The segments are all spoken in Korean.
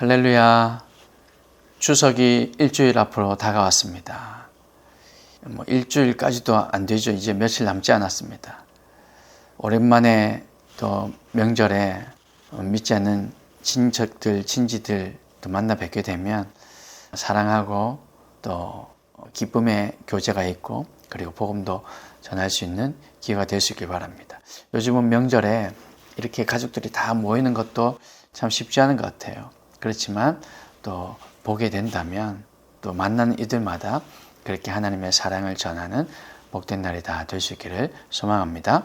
할렐루야. 추석이 일주일 앞으로 다가왔습니다. 일주일까지도 안 되죠. 이제 며칠 남지 않았습니다. 오랜만에 또 명절에 믿지 않는 친척들, 친지들 또 만나 뵙게 되면 사랑하고 또 기쁨의 교제가 있고 그리고 복음도 전할 수 있는 기회가 될 수 있길 바랍니다. 요즘은 명절에 이렇게 가족들이 다 모이는 것도 참 쉽지 않은 것 같아요. 그렇지만 또 보게 된다면 또 만나는 이들마다 그렇게 하나님의 사랑을 전하는 복된 날이 다 될 수 있기를 소망합니다.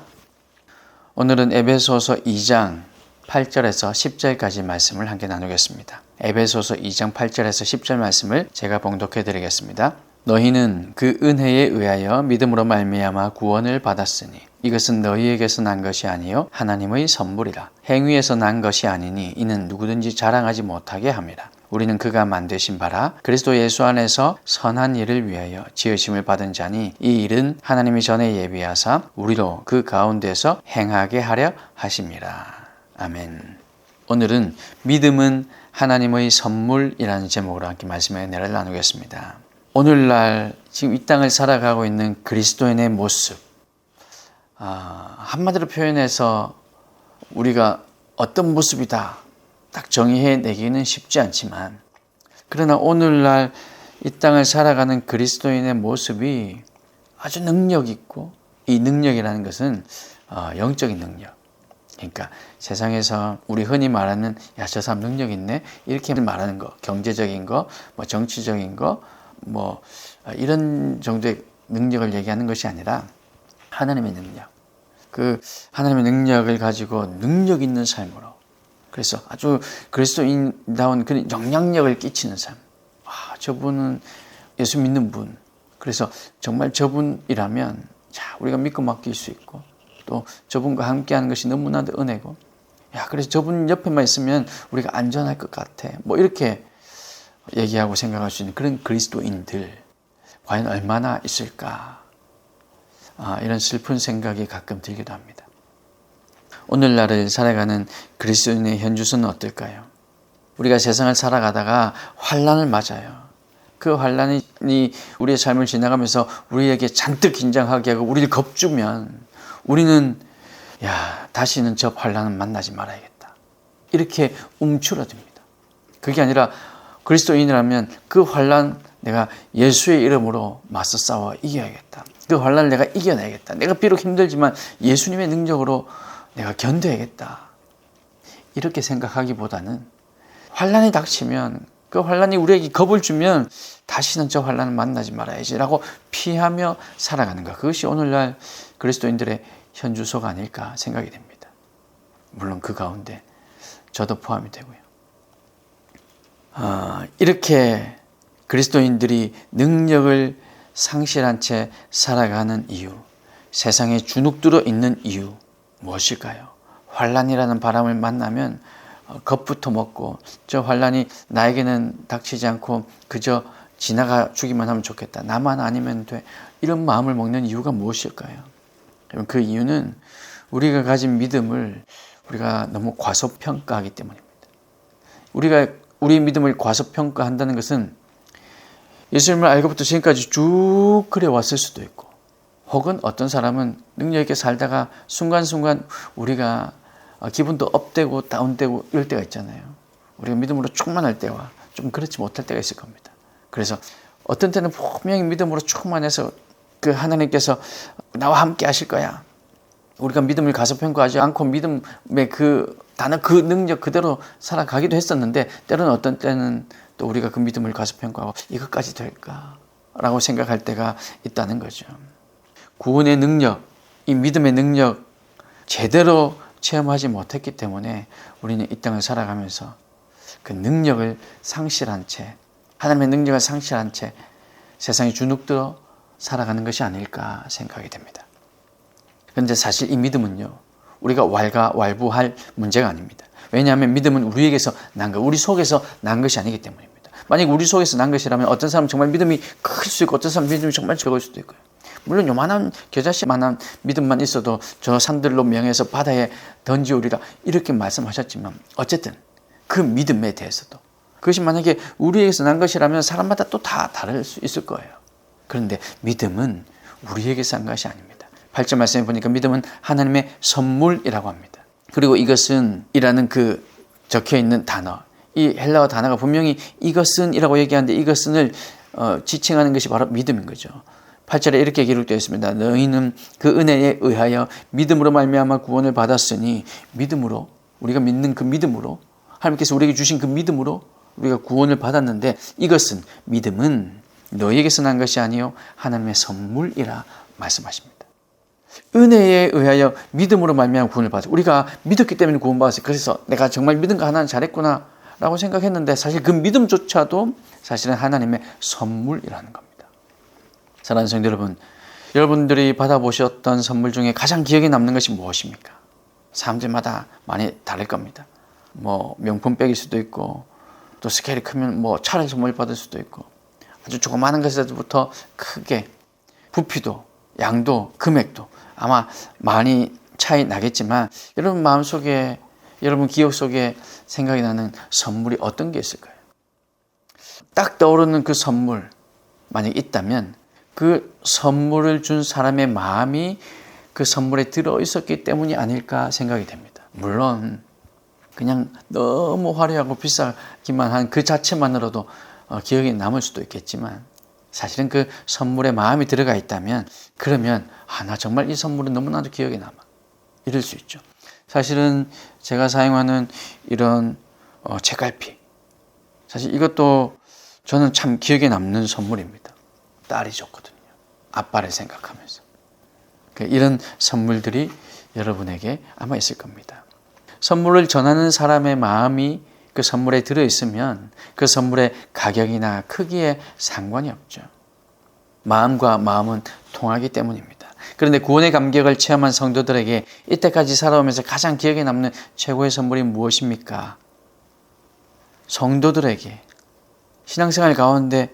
오늘은 에베소서 2장 8절에서 10절까지 말씀을 함께 나누겠습니다. 에베소서 2장 8절에서 10절 말씀을 제가 봉독해 드리겠습니다. 너희는 그 은혜에 의하여 믿음으로 말미암아 구원을 받았으니 이것은 너희에게서 난 것이 아니요 하나님의 선물이라. 행위에서 난 것이 아니니 이는 누구든지 자랑하지 못하게 함이라. 우리는 그가 만드신 바라 그리스도 예수 안에서 선한 일을 위하여 지으심을 받은 자니 이 일은 하나님이 전에 예비하사 우리로 그 가운데서 행하게 하려 하심이라. 아멘. 오늘은 믿음은 하나님의 선물이라는 제목으로 함께 말씀의 은혜를 나누겠습니다. 오늘날 지금 이 땅을 살아가고 있는 그리스도인의 모습, 한마디로 표현해서 우리가 어떤 모습이다 딱 정의해내기는 쉽지 않지만, 그러나 오늘날 이 땅을 살아가는 그리스도인의 모습이 아주 능력 있고, 이 능력이라는 것은 영적인 능력. 그러니까 세상에서 우리 흔히 말하는 야, 저 사람 능력 있네 이렇게 말하는 거, 경제적인 거, 정치적인 거, 이런 정도의 능력을 얘기하는 것이 아니라 하나님의 능력, 그 하나님의 능력을 가지고 능력 있는 삶으로, 그래서 아주 그리스도인다운 그런 영향력을 끼치는 삶. 저분은 예수 믿는 분, 그래서 정말 저분이라면 우리가 믿고 맡길 수 있고, 또 저분과 함께하는 것이 너무나도 은혜고, 그래서 저분 옆에만 있으면 우리가 안전할 것 같아, 이렇게 얘기하고 생각할 수 있는 그런 그리스도인들 과연 얼마나 있을까, 이런 슬픈 생각이 가끔 들기도 합니다. 오늘날을 살아가는 그리스도인의 현주소는 어떨까요? 우리가 세상을 살아가다가 환난을 맞아요. 그 환난이 우리의 삶을 지나가면서 우리에게 잔뜩 긴장하게 하고 우리를 겁주면 우리는 다시는 저 환난은 만나지 말아야겠다, 이렇게 움츠러듭니다. 그게 아니라 그리스도인이라면 그 환난 내가 예수의 이름으로 맞서 싸워 이겨야겠다. 그 환난을 내가 이겨내야겠다. 내가 비록 힘들지만 예수님의 능력으로 내가 견뎌야겠다. 이렇게 생각하기보다는 환난이 닥치면, 그 환난이 우리에게 겁을 주면 다시는 저 환난을 만나지 말아야지라고 피하며 살아가는 것. 그것이 오늘날 그리스도인들의 현주소가 아닐까 생각이 됩니다. 물론 그 가운데 저도 포함이 되고요. 이렇게 그리스도인들이 능력을 상실한 채 살아가는 이유, 세상에 주눅들어 있는 이유 무엇일까요? 환난이라는 바람을 만나면 겁부터 먹고 저 환난이 나에게는 닥치지 않고 그저 지나가 주기만 하면 좋겠다, 나만 아니면 돼, 이런 마음을 먹는 이유가 무엇일까요? 그 이유는 우리가 가진 믿음을 우리가 너무 과소평가하기 때문입니다. 우리가 우리 믿음을 과소평가한다는 것은 예수님을 알고부터 지금까지 쭉 그래 왔을 수도 있고, 혹은 어떤 사람은 능력 있게 살다가 순간순간 우리가 기분도 업되고 다운되고 이럴 때가 있잖아요. 우리가 믿음으로 충만할 때와 좀 그렇지 못할 때가 있을 겁니다. 그래서 어떤 때는 분명히 믿음으로 충만해서 그 하나님께서 나와 함께 하실 거야, 우리가 믿음을 과소평가하지 않고 믿음의 그 단어, 그 능력 그대로 살아가기도 했었는데, 때로는 어떤 때는 또 우리가 그 믿음을 과소평가하고 이것까지 될까? 라고 생각할 때가 있다는 거죠. 구원의 능력, 이 믿음의 능력 제대로 체험하지 못했기 때문에 우리는 이 땅을 살아가면서 그 능력을 상실한 채, 하나님의 능력을 상실한 채 세상에 주눅들어 살아가는 것이 아닐까 생각이 됩니다. 그런데 사실 이 믿음은요, 우리가 왈가왈부할 문제가 아닙니다. 왜냐하면 믿음은 우리에게서 난 것, 우리 속에서 난 것이 아니기 때문입니다. 만약 우리 속에서 난 것이라면 어떤 사람은 정말 믿음이 클 수 있고 어떤 사람은 믿음이 정말 적을 수도 있고요. 물론 요만한 겨자씨만한 믿음만 있어도 저 산들로 명해서 바다에 던지오리라 이렇게 말씀하셨지만, 어쨌든 그 믿음에 대해서도 그것이 만약에 우리에게서 난 것이라면 사람마다 또 다 다를 수 있을 거예요. 그런데 믿음은 우리에게서 난 것이 아닙니다. 8절 말씀에 보니까 믿음은 하나님의 선물이라고 합니다. 그리고 이것은 이라는 그 적혀있는 단어, 이 헬라어 단어가 분명히 이것은 이라고 얘기하는데 이것은을 지칭하는 것이 바로 믿음인 거죠. 8절에 이렇게 기록되어 있습니다. 너희는 그 은혜에 의하여 믿음으로 말미암아 구원을 받았으니, 믿음으로, 우리가 믿는 그 믿음으로, 하나님께서 우리에게 주신 그 믿음으로 우리가 구원을 받았는데, 이것은, 믿음은 너희에게서 난 것이 아니요 하나님의 선물이라 말씀하십니다. 은혜에 의하여 믿음으로 말미암아 구원을 받았어요. 우리가 믿었기 때문에 구원받았어요. 그래서 내가 정말 믿은 거 하나는 잘했구나 라고 생각했는데, 사실 그 믿음조차도 사실은 하나님의 선물이라는 겁니다. 사랑하는 성도 여러분, 여러분들이 받아보셨던 선물 중에 가장 기억에 남는 것이 무엇입니까? 사람들마다 많이 다를 겁니다. 뭐 명품백일 수도 있고, 또 스케일이 크면 뭐 차를 선물 받을 수도 있고, 아주 조그마한 것에서부터 크게 부피도 양도 금액도 아마 많이 차이 나겠지만, 여러분 마음속에, 여러분 기억 속에 생각이 나는 선물이 어떤 게 있을까요? 딱 떠오르는 그 선물 만약 있다면, 그 선물을 준 사람의 마음이 그 선물에 들어있었기 때문이 아닐까 생각이 됩니다. 물론 그냥 너무 화려하고 비싸기만 한 그 자체만으로도 기억에 남을 수도 있겠지만, 사실은 그 선물에 마음이 들어가 있다면, 그러면 나 정말 이 선물은 너무나도 기억에 남아, 이럴 수 있죠. 사실은 제가 사용하는 이런 책갈피, 사실 이것도 저는 참 기억에 남는 선물입니다. 딸이 줬거든요. 아빠를 생각하면서. 이런 선물들이 여러분에게 아마 있을 겁니다. 선물을 전하는 사람의 마음이 그 선물에 들어있으면 그 선물의 가격이나 크기에 상관이 없죠. 마음과 마음은 통하기 때문입니다. 그런데 구원의 감격을 체험한 성도들에게 이때까지 살아오면서 가장 기억에 남는 최고의 선물이 무엇입니까? 성도들에게 신앙생활 가운데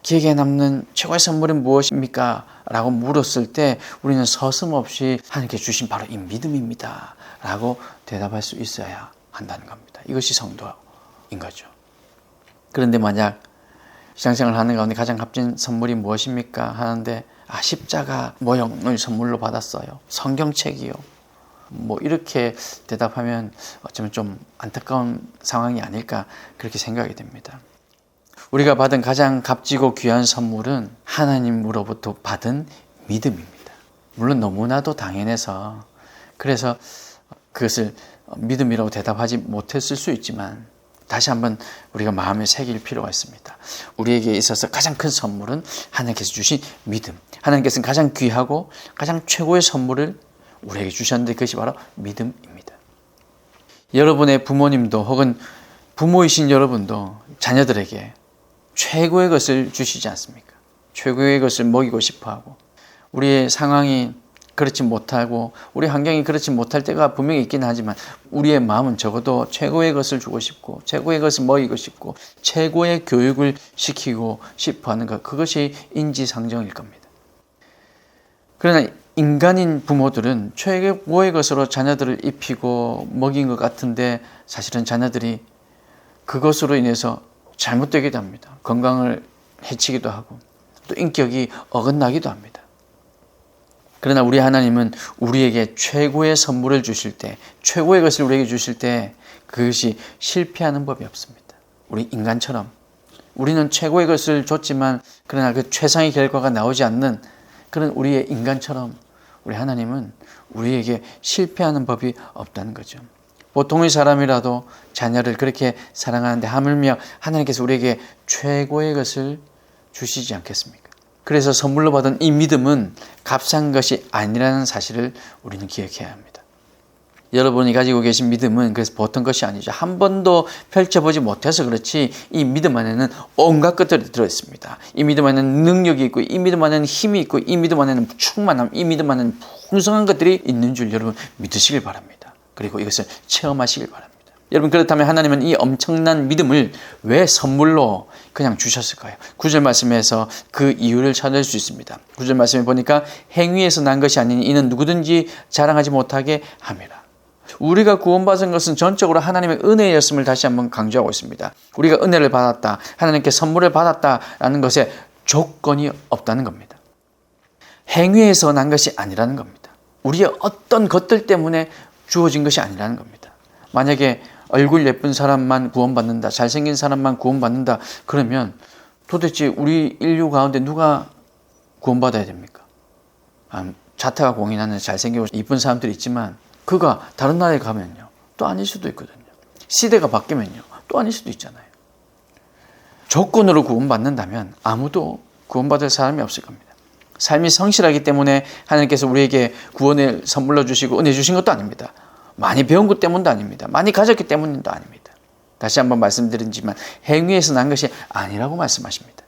기억에 남는 최고의 선물은 무엇입니까? 라고 물었을 때 우리는 서슴없이 하나님께 주신 바로 이 믿음입니다 라고 대답할 수 있어야 한다는 겁니다. 이것이 성도인 거죠. 그런데 만약 신앙생활을 하는 가운데 가장 값진 선물이 무엇입니까? 하는데 십자가 모형을 선물로 받았어요. 성경책이요. 뭐 이렇게 대답하면 어쩌면 좀 안타까운 상황이 아닐까 그렇게 생각이 됩니다. 우리가 받은 가장 값지고 귀한 선물은 하나님으로부터 받은 믿음입니다. 물론 너무나도 당연해서 그래서 그것을 믿음이라고 대답하지 못했을 수 있지만, 다시 한번 우리가 마음에 새길 필요가 있습니다. 우리에게 있어서 가장 큰 선물은 하나님께서 주신 믿음. 하나님께서는 가장 귀하고 가장 최고의 선물을 우리에게 주셨는데 그것이 바로 믿음입니다. 여러분의 부모님도 혹은 부모이신 여러분도 자녀들에게 최고의 것을 주시지 않습니까? 최고의 것을 먹이고 싶어하고, 우리의 상황이 그렇지 못하고 우리 환경이 그렇지 못할 때가 분명히 있긴 하지만 우리의 마음은 적어도 최고의 것을 주고 싶고 최고의 것을 먹이고 싶고 최고의 교육을 시키고 싶어하는 것, 그것이 인지상정일 겁니다. 그러나 인간인 부모들은 최고의 것으로 자녀들을 입히고 먹인 것 같은데, 사실은 자녀들이 그것으로 인해서 잘못되기도 합니다. 건강을 해치기도 하고 또 인격이 어긋나기도 합니다. 그러나 우리 하나님은 우리에게 최고의 선물을 주실 때, 최고의 것을 우리에게 주실 때 그것이 실패하는 법이 없습니다. 우리 인간처럼 우리는 최고의 것을 줬지만 그러나 그 최상의 결과가 나오지 않는 그런 우리의 인간처럼 우리 하나님은 우리에게 실패하는 법이 없다는 거죠. 보통의 사람이라도 자녀를 그렇게 사랑하는데 하물며 하나님께서 우리에게 최고의 것을 주시지 않겠습니까? 그래서 선물로 받은 이 믿음은 값싼 것이 아니라는 사실을 우리는 기억해야 합니다. 여러분이 가지고 계신 믿음은 그래서 보통 것이 아니죠. 한 번도 펼쳐보지 못해서 그렇지 이 믿음 안에는 온갖 것들이 들어있습니다. 이 믿음 안에는 능력이 있고, 이 믿음 안에는 힘이 있고, 이 믿음 안에는 충만함, 이 믿음 안에는 풍성한 것들이 있는 줄 여러분 믿으시길 바랍니다. 그리고 이것을 체험하시길 바랍니다. 여러분, 그렇다면 하나님은 이 엄청난 믿음을 왜 선물로 그냥 주셨을까요? 9절 말씀에서 그 이유를 찾을 수 있습니다. 9절 말씀에 보니까 행위에서 난 것이 아니니 이는 누구든지 자랑하지 못하게 함이라. 우리가 구원받은 것은 전적으로 하나님의 은혜였음을 다시 한번 강조하고 있습니다. 우리가 은혜를 받았다, 하나님께 선물을 받았다라는 것에 조건이 없다는 겁니다. 행위에서 난 것이 아니라는 겁니다. 우리의 어떤 것들 때문에 주어진 것이 아니라는 겁니다. 만약에 얼굴 예쁜 사람만 구원받는다, 잘생긴 사람만 구원받는다, 그러면 도대체 우리 인류 가운데 누가 구원받아야 됩니까? 자타가 공인하는 잘생기고 이쁜 사람들이 있지만 그가 다른 나라에 가면요, 또 아닐 수도 있거든요. 시대가 바뀌면요, 또 아닐 수도 있잖아요. 조건으로 구원받는다면 아무도 구원받을 사람이 없을 겁니다. 삶이 성실하기 때문에 하나님께서 우리에게 구원을 선물로 주시고 은혜 주신 것도 아닙니다. 많이 배운 것 때문도 아닙니다. 많이 가졌기 때문도 아닙니다. 다시 한번 말씀드리지만 행위에서 난 것이 아니라고 말씀하십니다.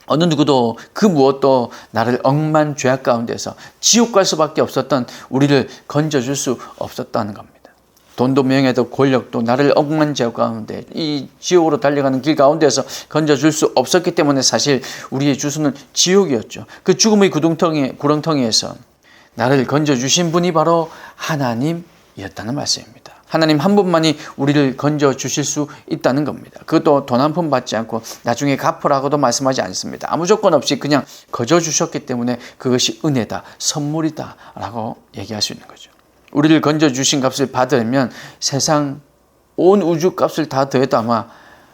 어느 누구도 그 무엇도 나를 억만 죄악 가운데서 지옥 갈 수밖에 없었던 우리를 건져줄 수 없었다는 겁니다. 돈도 명예도 권력도 나를 억만 죄악 가운데 이 지옥으로 달려가는 길 가운데서 건져줄 수 없었기 때문에 사실 우리의 주소는 지옥이었죠. 그 죽음의 구렁텅이에서 나를 건져주신 분이 바로 하나님이었다는 말씀입니다. 하나님 한 분만이 우리를 건져주실 수 있다는 겁니다. 그것도 돈 한 푼 받지 않고 나중에 갚으라고도 말씀하지 않습니다. 아무 조건 없이 그냥 거저주셨기 때문에 그것이 은혜다, 선물이다 라고 얘기할 수 있는 거죠. 우리를 건져주신 값을 받으려면 세상 온 우주 값을 다 더해도 아마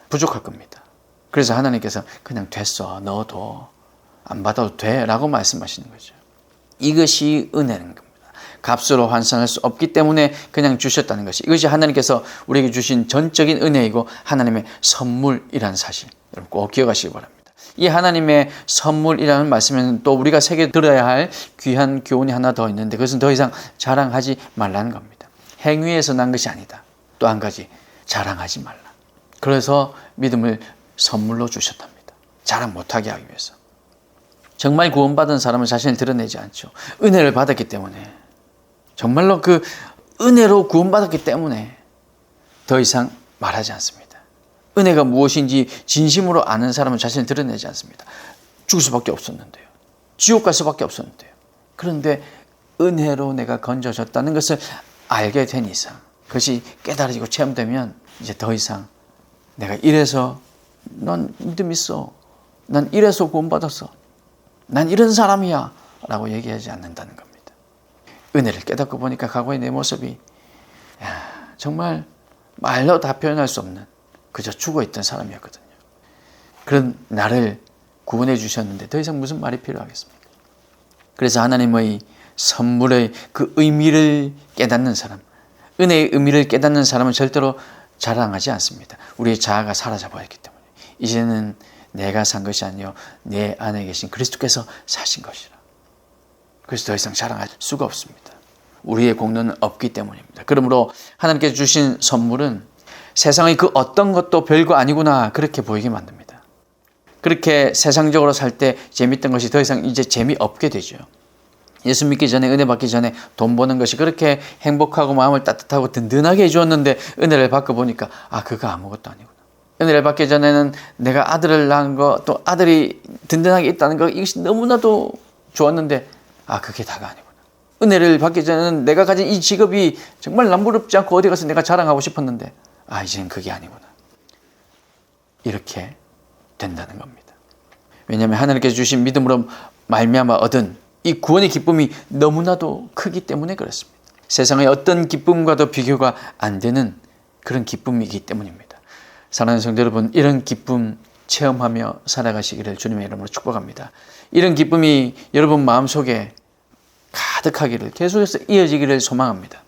부족할 겁니다. 그래서 하나님께서 그냥 됐어, 너도 안 받아도 돼 라고 말씀하시는 거죠. 이것이 은혜는 겁니다. 값으로 환산할 수 없기 때문에 그냥 주셨다는 것이, 이것이 하나님께서 우리에게 주신 전적인 은혜이고 하나님의 선물이라는 사실, 여러분 꼭 기억하시기 바랍니다. 이 하나님의 선물이라는 말씀에는 또 우리가 새겨 들어야 할 귀한 교훈이 하나 더 있는데, 그것은 더 이상 자랑하지 말라는 겁니다. 행위에서 난 것이 아니다. 또 한 가지, 자랑하지 말라. 그래서 믿음을 선물로 주셨답니다. 자랑 못하게 하기 위해서. 정말 구원받은 사람은 자신을 드러내지 않죠. 은혜를 받았기 때문에, 정말로 그 은혜로 구원받았기 때문에 더 이상 말하지 않습니다. 은혜가 무엇인지 진심으로 아는 사람은 자신을 드러내지 않습니다. 죽을 수밖에 없었는데요. 지옥 갈 수밖에 없었는데요. 그런데 은혜로 내가 건져졌다는 것을 알게 된 이상, 그것이 깨달아지고 체험되면 이제 더 이상 내가 이래서 난 믿음 있어, 난 이래서 구원받았어, 난 이런 사람이야 라고 얘기하지 않는다는 겁니다. 은혜를 깨닫고 보니까 과거의 내 모습이 정말 말로 다 표현할 수 없는 그저 죽어있던 사람이었거든요. 그런 나를 구원해 주셨는데 더 이상 무슨 말이 필요하겠습니까? 그래서 하나님의 선물의 그 의미를 깨닫는 사람, 은혜의 의미를 깨닫는 사람은 절대로 자랑하지 않습니다. 우리의 자아가 사라져버렸기 때문에 이제는 내가 산 것이 아니요 내 안에 계신 그리스도께서 사신 것이라. 그래서 더 이상 자랑할 수가 없습니다. 우리의 공로는 없기 때문입니다. 그러므로 하나님께서 주신 선물은 세상의 그 어떤 것도 별거 아니구나 그렇게 보이게 만듭니다. 그렇게 세상적으로 살 때 재밌던 것이 더 이상 이제 재미없게 되죠. 예수 믿기 전에, 은혜 받기 전에 돈 버는 것이 그렇게 행복하고 마음을 따뜻하고 든든하게 해주었는데 은혜를 받고 보니까 그거 아무것도 아니구나. 은혜를 받기 전에는 내가 아들을 낳은 거, 또 아들이 든든하게 있다는 거, 이것이 너무나도 좋았는데 그게 다가 아니구나. 은혜를 받기 전에는 내가 가진 이 직업이 정말 남부럽지 않고 어디 가서 내가 자랑하고 싶었는데 이제는 그게 아니구나. 이렇게 된다는 겁니다. 왜냐하면 하나님께서 주신 믿음으로 말미암아 얻은 이 구원의 기쁨이 너무나도 크기 때문에 그렇습니다. 세상의 어떤 기쁨과도 비교가 안 되는 그런 기쁨이기 때문입니다. 사랑하는 성도 여러분, 이런 기쁨 체험하며 살아가시기를 주님의 이름으로 축복합니다. 이런 기쁨이 여러분 마음속에 가득하기를, 계속해서 이어지기를 소망합니다.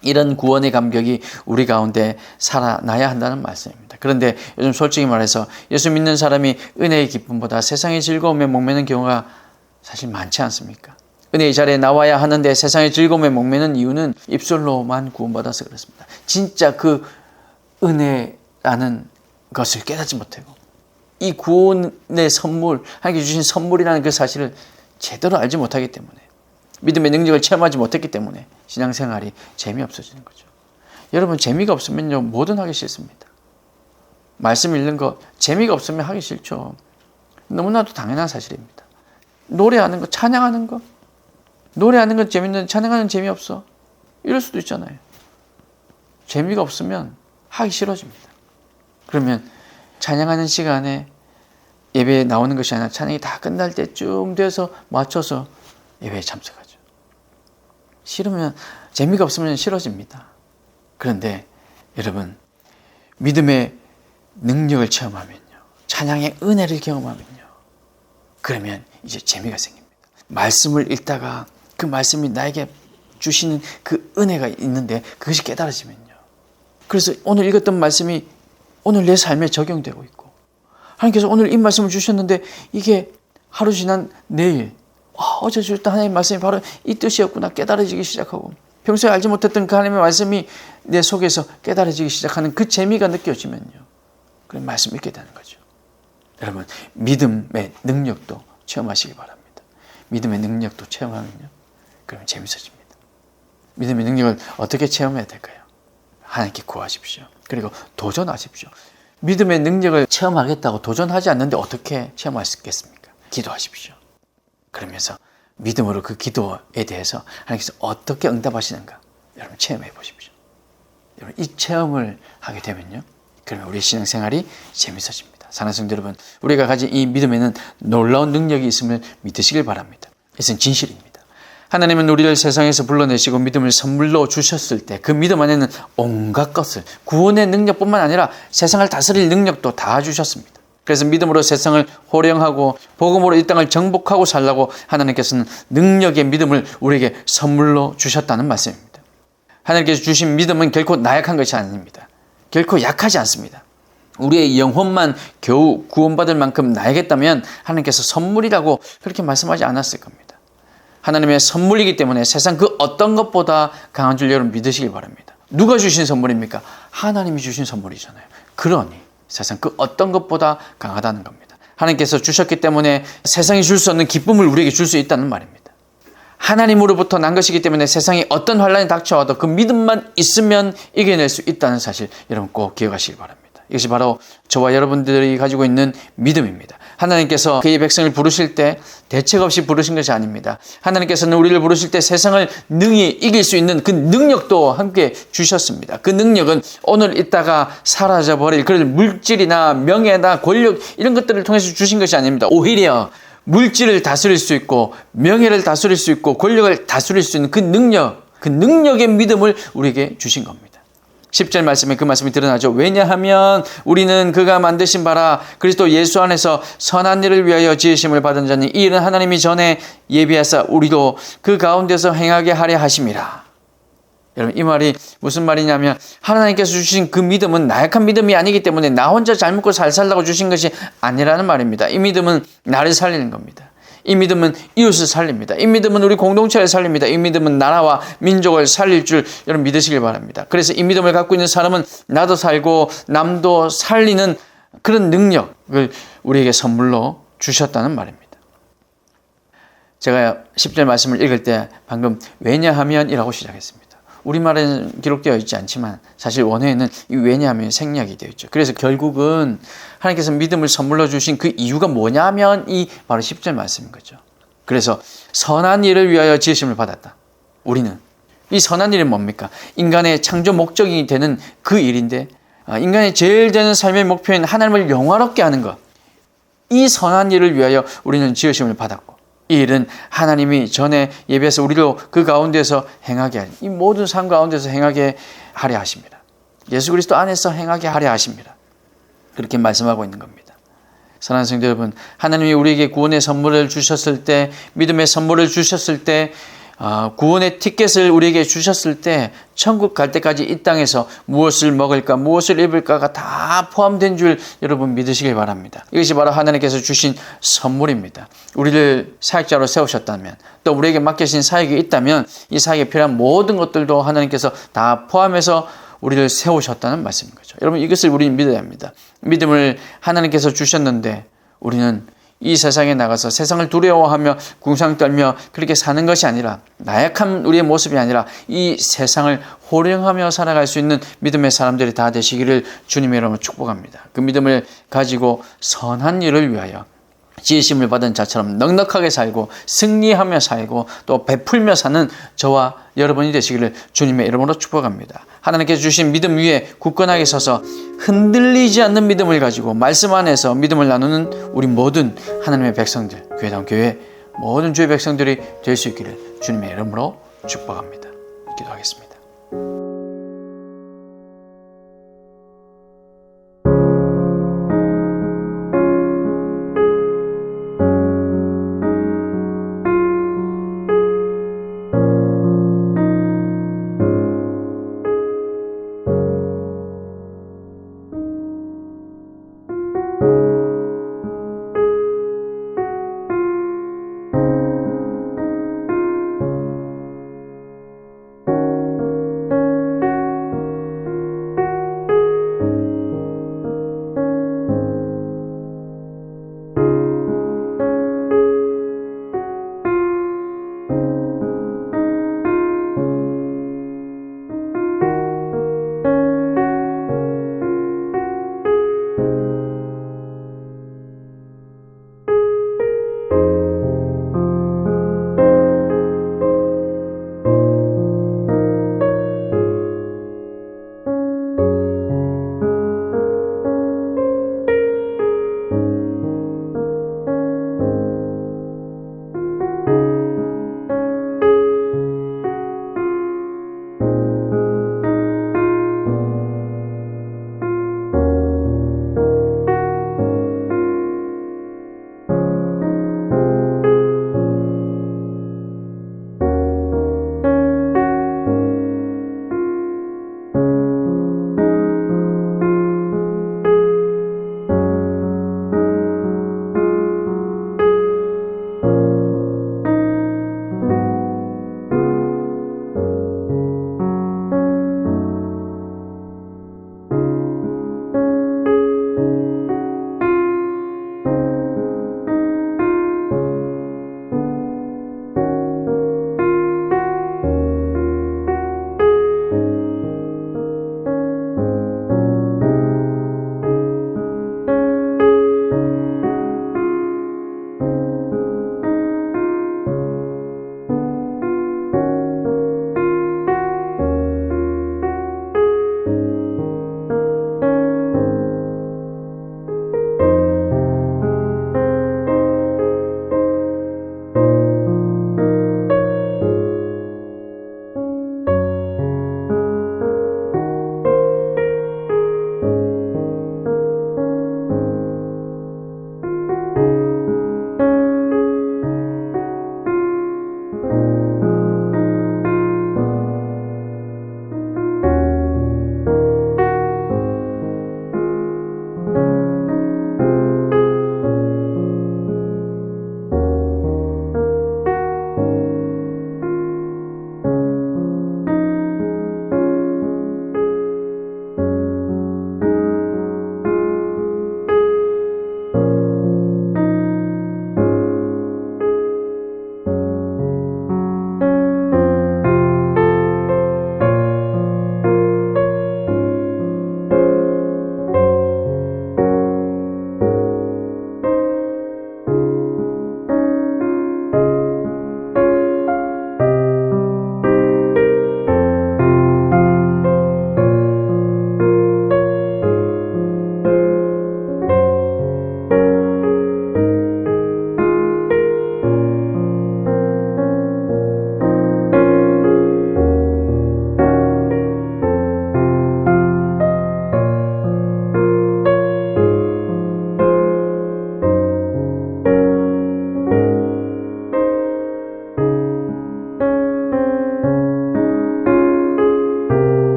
이런 구원의 감격이 우리 가운데 살아나야 한다는 말씀입니다. 그런데 요즘 솔직히 말해서 예수 믿는 사람이 은혜의 기쁨보다 세상의 즐거움에 목매는 경우가 사실 많지 않습니까? 은혜의 자리에 나와야 하는데 세상의 즐거움에 목매는 이유는 입술로만 구원받아서 그렇습니다. 진짜 그 은혜라는 것을 깨닫지 못하고 이 구원의 선물, 하나님께 주신 선물이라는 그 사실을 제대로 알지 못하기 때문에, 믿음의 능력을 체험하지 못했기 때문에 신앙생활이 재미없어지는 거죠. 여러분, 재미가 없으면요 뭐든 하기 싫습니다. 말씀 읽는 거 재미가 없으면 하기 싫죠. 너무나도 당연한 사실입니다. 노래하는 거, 찬양하는 거, 노래하는 건 재밌는데 찬양하는 건 재미없어, 이럴 수도 있잖아요. 재미가 없으면 하기 싫어집니다. 그러면 찬양하는 시간에 예배에 나오는 것이 아니라 찬양이 다 끝날 때쯤 돼서 맞춰서 예배에 참석하죠. 싫으면, 재미가 없으면 싫어집니다. 그런데 여러분, 믿음의 능력을 체험하면요, 찬양의 은혜를 경험하면요, 그러면 이제 재미가 생깁니다. 말씀을 읽다가 그 말씀이 나에게 주시는 그 은혜가 있는데 그것이 깨달아지면요, 그래서 오늘 읽었던 말씀이 오늘 내 삶에 적용되고 있고, 하나님께서 오늘 이 말씀을 주셨는데 이게 하루 지난 내일, 어제 주셨던 하나님의 말씀이 바로 이 뜻이었구나 깨달아지기 시작하고, 평소에 알지 못했던 그 하나님의 말씀이 내 속에서 깨달아지기 시작하는 그 재미가 느껴지면요, 그런 말씀 읽게 되는 거죠. 여러분, 믿음의 능력도 체험하시기 바랍니다. 믿음의 능력도 체험하면요, 그러면 재밌어집니다. 믿음의 능력을 어떻게 체험해야 될까요? 하나님께 구하십시오. 그리고 도전하십시오. 믿음의 능력을 체험하겠다고 도전하지 않는데 어떻게 체험할 수 있겠습니까? 기도하십시오. 그러면서 믿음으로 그 기도에 대해서 하나님께서 어떻게 응답하시는가 여러분 체험해 보십시오. 여러분, 이 체험을 하게 되면요, 그러면 우리의 신앙생활이 재밌어집니다. 사랑하는 성도 여러분, 우리가 가진 이 믿음에는 놀라운 능력이 있음을 믿으시길 바랍니다. 이것은 진실입니다. 하나님은 우리를 세상에서 불러내시고 믿음을 선물로 주셨을 때 그 믿음 안에는 온갖 것을, 구원의 능력뿐만 아니라 세상을 다스릴 능력도 다 주셨습니다. 그래서 믿음으로 세상을 호령하고 복음으로 이 땅을 정복하고 살라고 하나님께서는 능력의 믿음을 우리에게 선물로 주셨다는 말씀입니다. 하나님께서 주신 믿음은 결코 나약한 것이 아닙니다. 결코 약하지 않습니다. 우리의 영혼만 겨우 구원받을 만큼 나야겠다면 하나님께서 선물이라고 그렇게 말씀하지 않았을 겁니다. 하나님의 선물이기 때문에 세상 그 어떤 것보다 강한 줄 여러분 믿으시길 바랍니다. 누가 주신 선물입니까? 하나님이 주신 선물이잖아요. 그러니 세상 그 어떤 것보다 강하다는 겁니다. 하나님께서 주셨기 때문에 세상이 줄 수 없는 기쁨을 우리에게 줄 수 있다는 말입니다. 하나님으로부터 난 것이기 때문에 세상에 어떤 환란이 닥쳐와도 그 믿음만 있으면 이겨낼 수 있다는 사실 여러분 꼭 기억하시기 바랍니다. 이것이 바로 저와 여러분들이 가지고 있는 믿음입니다. 하나님께서 그의 백성을 부르실 때 대책 없이 부르신 것이 아닙니다. 하나님께서는 우리를 부르실 때 세상을 능히 이길 수 있는 그 능력도 함께 주셨습니다. 그 능력은 오늘 있다가 사라져버릴 그런 물질이나 명예나 권력 이런 것들을 통해서 주신 것이 아닙니다. 오히려 물질을 다스릴 수 있고 명예를 다스릴 수 있고 권력을 다스릴 수 있는 그 능력의 믿음을 우리에게 주신 겁니다. 10절 말씀에 그 말씀이 드러나죠. 왜냐하면 우리는 그가 만드신 바라 그리스도 예수 안에서 선한 일을 위하여 지으심을 받은 자니 이 일은 하나님이 전에 예비하사 우리도 그 가운데서 행하게 하려 하심이라. 여러분, 이 말이 무슨 말이냐면 하나님께서 주신 그 믿음은 나약한 믿음이 아니기 때문에 나 혼자 잘 먹고 잘 살라고 주신 것이 아니라는 말입니다. 이 믿음은 나를 살리는 겁니다. 이 믿음은 이웃을 살립니다. 이 믿음은 우리 공동체를 살립니다. 이 믿음은 나라와 민족을 살릴 줄 여러분 믿으시길 바랍니다. 그래서 이 믿음을 갖고 있는 사람은 나도 살고 남도 살리는 그런 능력을 우리에게 선물로 주셨다는 말입니다. 제가 10절 말씀을 읽을 때 방금 왜냐하면 이라고 시작했습니다. 우리말에는 기록되어 있지 않지만 사실 원어에는 이 왜냐하면 생략이 되어 있죠. 그래서 결국은 하나님께서 믿음을 선물로 주신 그 이유가 뭐냐면 이 바로 10절 말씀인 거죠. 그래서 선한 일을 위하여 지으심을 받았다. 우리는 이 선한 일은 뭡니까? 인간의 창조 목적이 되는 그 일인데 인간의 제일 되는 삶의 목표인 하나님을 영화롭게 하는 것, 이 선한 일을 위하여 우리는 지으심을 받았고 이 일은 하나님이 전에 예비해서 우리로 그 가운데서 행하게 하리, 이 모든 삶 가운데서 행하게 하려 하십니다. 예수 그리스도 안에서 행하게 하려 하십니다. 그렇게 말씀하고 있는 겁니다. 사랑하는 성도 여러분, 하나님이 우리에게 구원의 선물을 주셨을 때, 믿음의 선물을 주셨을 때, 구원의 티켓을 우리에게 주셨을 때 천국 갈 때까지 이 땅에서 무엇을 먹을까 무엇을 입을까가 다 포함된 줄 여러분 믿으시길 바랍니다. 이것이 바로 하나님께서 주신 선물입니다. 우리를 사역자로 세우셨다면 또 우리에게 맡기신 사역이 있다면 이 사역에 필요한 모든 것들도 하나님께서 다 포함해서 우리를 세우셨다는 말씀인 거죠. 여러분, 이것을 우리는 믿어야 합니다. 믿음을 하나님께서 주셨는데 우리는 이 세상에 나가서 세상을 두려워하며 궁상 떨며 그렇게 사는 것이 아니라, 나약한 우리의 모습이 아니라 이 세상을 호령하며 살아갈 수 있는 믿음의 사람들이 다 되시기를 주님의 이름으로 축복합니다. 그 믿음을 가지고 선한 일을 위하여 지으심을 받은 자처럼 넉넉하게 살고 승리하며 살고 또 베풀며 사는 저와 여러분이 되시기를 주님의 이름으로 축복합니다. 하나님께서 주신 믿음 위에 굳건하게 서서 흔들리지 않는 믿음을 가지고 말씀 안에서 믿음을 나누는 우리 모든 하나님의 백성들, 교회당 교회 모든 주의 백성들이 될 수 있기를 주님의 이름으로 축복합니다. 기도하겠습니다.